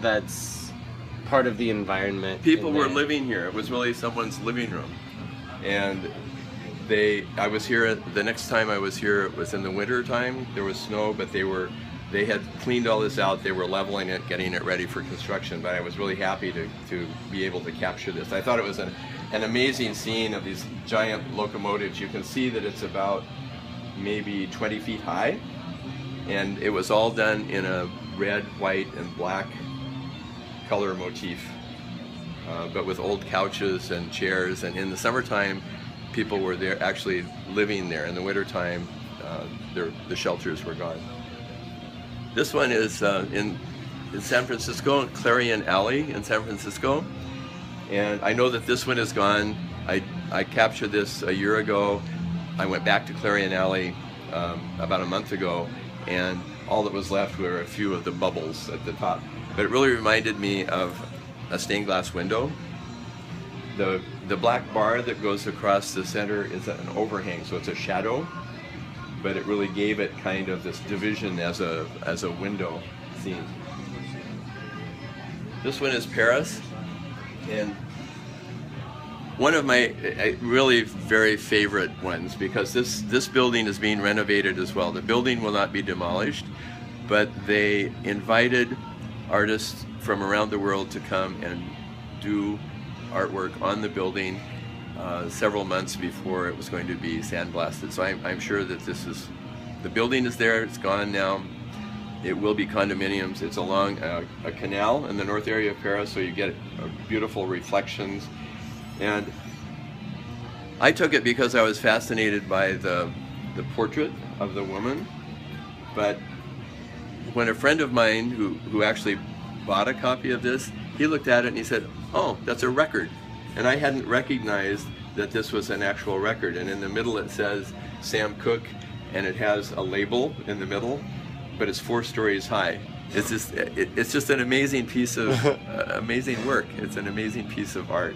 that's part of the environment. People were living here. It was really someone's living room. And I was here, the next time I was here, it was in the winter time. There was snow, but they had cleaned all this out. They were leveling it, getting it ready for construction. But I was really happy to be able to capture this. I thought it was an amazing scene of these giant locomotives. You can see that it's about maybe 20 feet high. And it was all done in a red, white, and black color motif. But with old couches and chairs. And in the summertime, people were there actually living there. In the wintertime, the shelters were gone. This one is in San Francisco, Clarion Alley in San Francisco. And I know that this one is gone. I captured this a year ago. I went back to Clarion Alley about a month ago, and all that was left were a few of the bubbles at the top. But it really reminded me of a stained glass window. The black bar that goes across the center is an overhang, so it's a shadow, but it really gave it kind of this division as a window scene. This one is Paris, and one of my really very favorite ones, because this building is being renovated as well. The building will not be demolished, but they invited artists from around the world to come and do artwork on the building several months before it was going to be sandblasted. So I'm sure that the building is there, it's gone now. It will be condominiums. It's along a canal in the north area of Paris, so you get beautiful reflections. And I took it because I was fascinated by the portrait of the woman. But when a friend of mine who actually bought a copy of this, he looked at it and he said, "Oh, that's a record." And I hadn't recognized that this was an actual record. And in the middle it says Sam Cooke, and it has a label in the middle, but it's 4 stories high. It's just an amazing piece of amazing work. It's an amazing piece of art.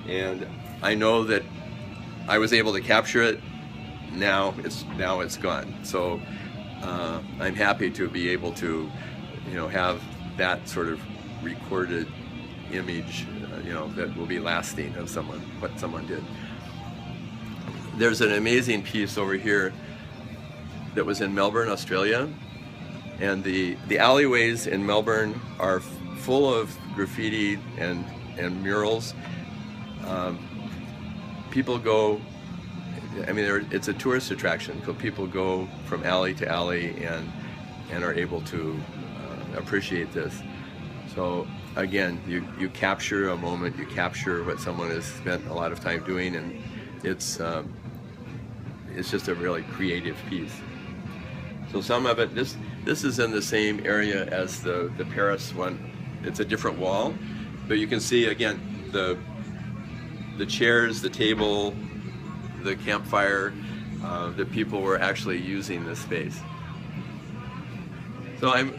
And I know that I was able to capture it. Now it's gone. So I'm happy to be able to, have that sort of recorded image, that will be lasting of what someone did. There's an amazing piece over here that was in Melbourne, Australia, and the alleyways in Melbourne are full of graffiti and murals. People go, it's a tourist attraction, so people go from alley to alley and are able to appreciate this. So again, you capture a moment, you capture what someone has spent a lot of time doing, and it's just a really creative piece. So some of it, this is in the same area as the Paris one. It's a different wall, but you can see again the chairs, the table, the campfire, that people were actually using this space. So I'm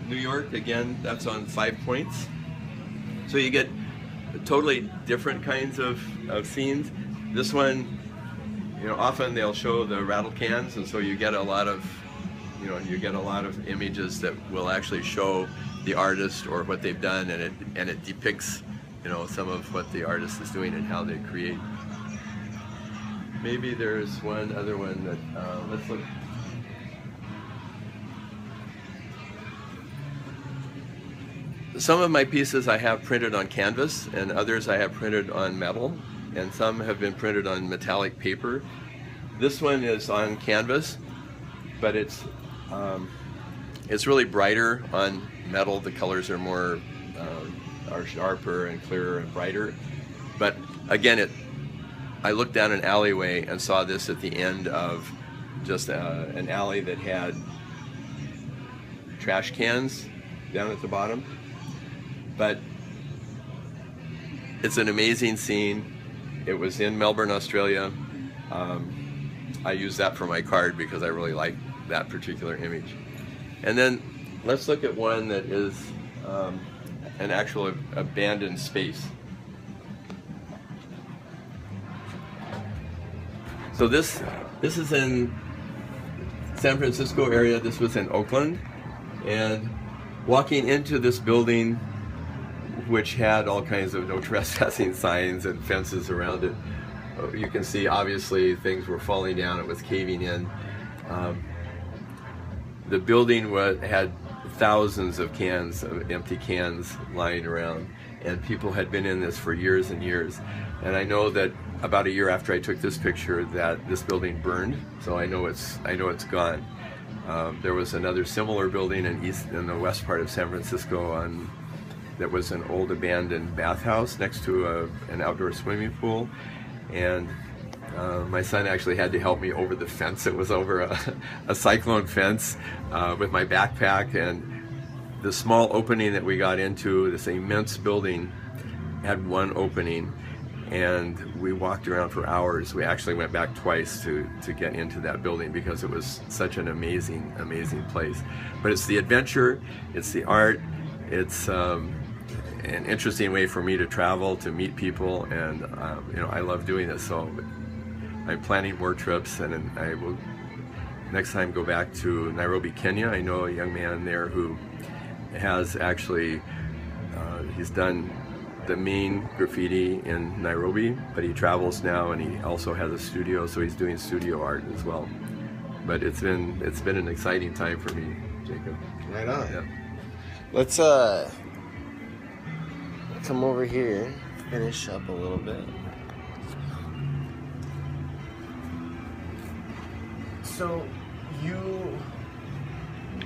New York, again, that's on 5 Points. So you get totally different kinds of scenes. This one, often they'll show the rattle cans, and so you get a lot of images that will actually show the artist or what they've done, and it depicts some of what the artist is doing and how they create. Maybe there's one other one that let's look. Some of my pieces I have printed on canvas, and others I have printed on metal, and some have been printed on metallic paper. This one is on canvas, but it's really brighter on metal. The colors are more are sharper and clearer and brighter. But again, I looked down an alleyway and saw this at the end of just an alley that had trash cans down at the bottom. But it's an amazing scene. It was in Melbourne, Australia. I used that for my card because I really like that particular image. And then let's look at one that is an actual abandoned space. So this is in San Francisco area. This was in Oakland, and walking into this building, which had all kinds of no trespassing signs and fences around it, you can see obviously things were falling down, it was caving in. The building had thousands of empty cans lying around, and people had been in this for years and years. And I know that about a year after I took this picture that this building burned, so I know it's gone. There was another similar building in the west part of San Francisco that was an old abandoned bathhouse next to an outdoor swimming pool, and my son actually had to help me over the fence. It was over a cyclone fence with my backpack, and the small opening that we got into, this immense building, had one opening, and we walked around for hours. We actually went back twice to get into that building because it was such an amazing, amazing place. But it's the adventure, it's the art, it's an interesting way for me to travel, to meet people, and you know, I love doing this. So I'm planning more trips, and I will next time go back to Nairobi, Kenya. I know a young man there who has actually, he's done the main graffiti in Nairobi, but he travels now and he also has a studio, so he's doing studio art as well. But it's been an exciting time for me, Jacob. Right on. Yeah. Let's come over here, finish up a little bit. So you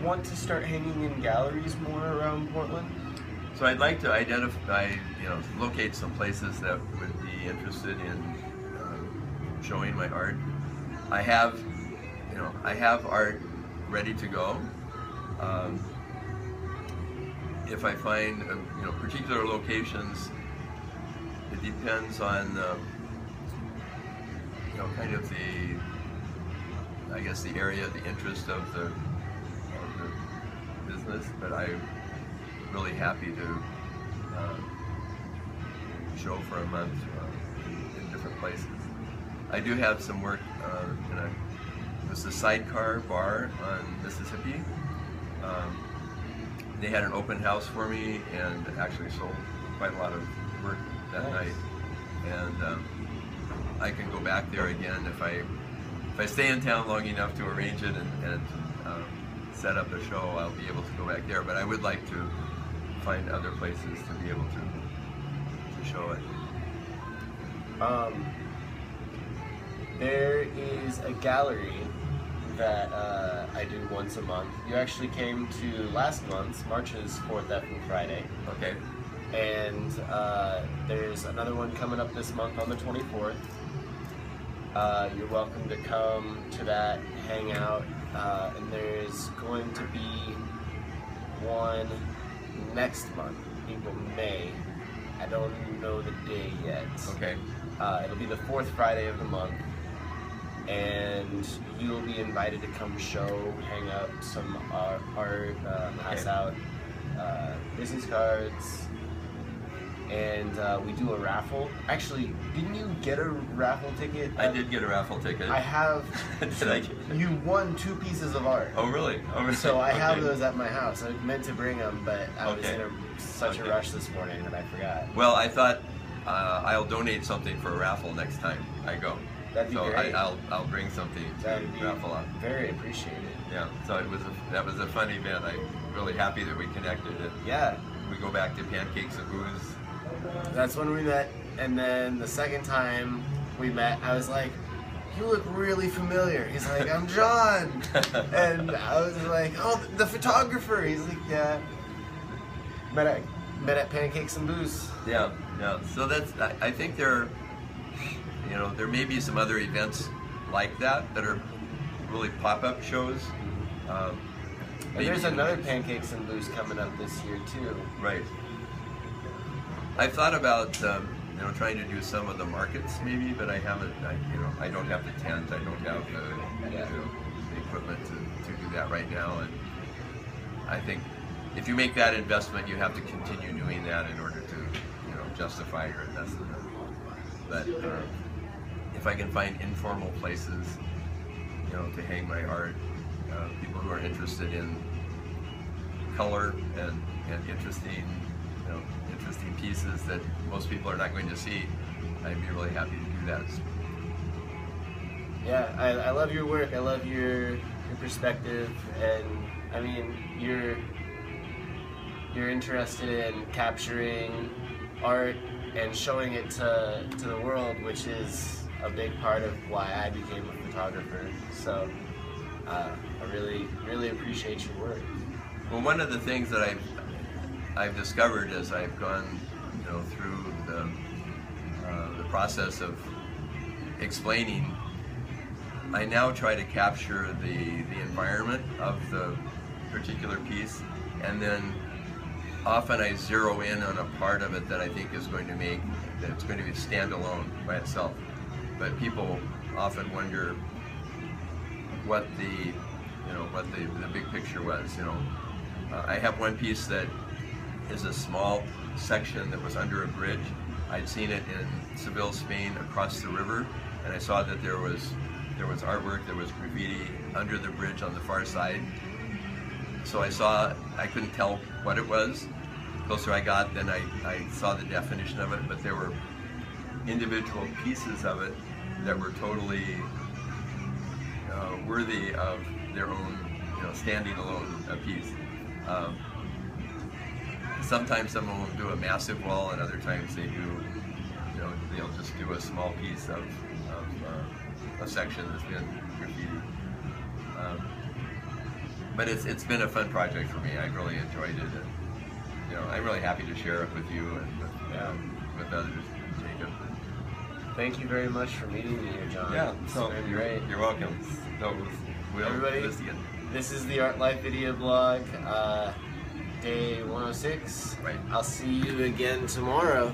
want to start hanging in galleries more around Portland? So I'd like to identify, locate some places that would be interested in showing my art. I have art ready to go. If I find, particular locations, it depends on, kind of the area, the interest of the business, but I'm really happy to show for a month in different places. I do have some work there's a Sidecar bar on Mississippi. They had an open house for me and actually sold quite a lot of work that night. And I can go back there again if I stay in town long enough to arrange it and set up a show. I'll be able to go back there, but I would like to find other places to be able to show it. There is a gallery that I do once a month. You actually came to last month's, March's 4th F and Friday. Okay. And there's another one coming up this month on the 24th. You're welcome to come to that, hang out, and there's going to be one next month, April, May. I don't know the day yet. Okay. It'll be the 4th Friday of the month, and you'll be invited to come show, hang out some art, pass out business cards, and we do a raffle. Actually, didn't you get a raffle ticket? I did get a raffle ticket. I have. You won 2 pieces of art. Oh, really? Oh, really? So I have Okay. those at my house. I meant to bring them, but I was Okay. in such a rush this morning that I forgot. Well, I thought I'll donate something for a raffle next time I go. That'd be so great. I'll bring something That'd to be raffle off. very appreciated. Yeah. So that was a fun event. I'm really happy that we connected. Yeah. We go back to Pancakes and Booze. That's when we met, and then the second time we met, I was like, "You look really familiar." He's like, "I'm John," and I was like, "Oh, the photographer." He's like, "Yeah." Met at Pancakes and Booze. Yeah, yeah. So I think there may be some other events like that are really pop-up shows. And there's another Pancakes and Booze coming up this year too. Right. I've thought about trying to do some of the markets maybe, but I haven't. I don't have the tent. I don't have the equipment to do that right now. And I think if you make that investment, you have to continue doing that in order to justify your investment. But if I can find informal places, to hang my art, people who are interested in color and interesting, interesting pieces that most people are not going to see, I'd be really happy to do that. Yeah, I love your work. I love your perspective, and I mean you're interested in capturing art and showing it to the world, which is a big part of why I became a photographer. So I really appreciate your work. Well, one of the things that I've discovered as I've gone through the process of explaining, I now try to capture the environment of the particular piece, and then often I zero in on a part of it that I think is going to be standalone by itself. But people often wonder what the big picture was. I have one piece that is a small section that was under a bridge. I'd seen it in Seville, Spain, across the river, and I saw that there was artwork, there was graffiti under the bridge on the far side. So I couldn't tell what it was. The closer I got, then I saw the definition of it, but there were individual pieces of it that were totally worthy of their own, standing alone a piece. Sometimes someone will do a massive wall, and other times they do, they'll just do a small piece of a section that's been graffiti. But it's been a fun project for me. I've really enjoyed it, and I'm really happy to share it with you and with others. Jacob. Thank you very much for meeting me here, Jon. Yeah, so it's been great. You're welcome. Everybody, this is the Art Life video blog, day 106. Right. I'll see you again tomorrow.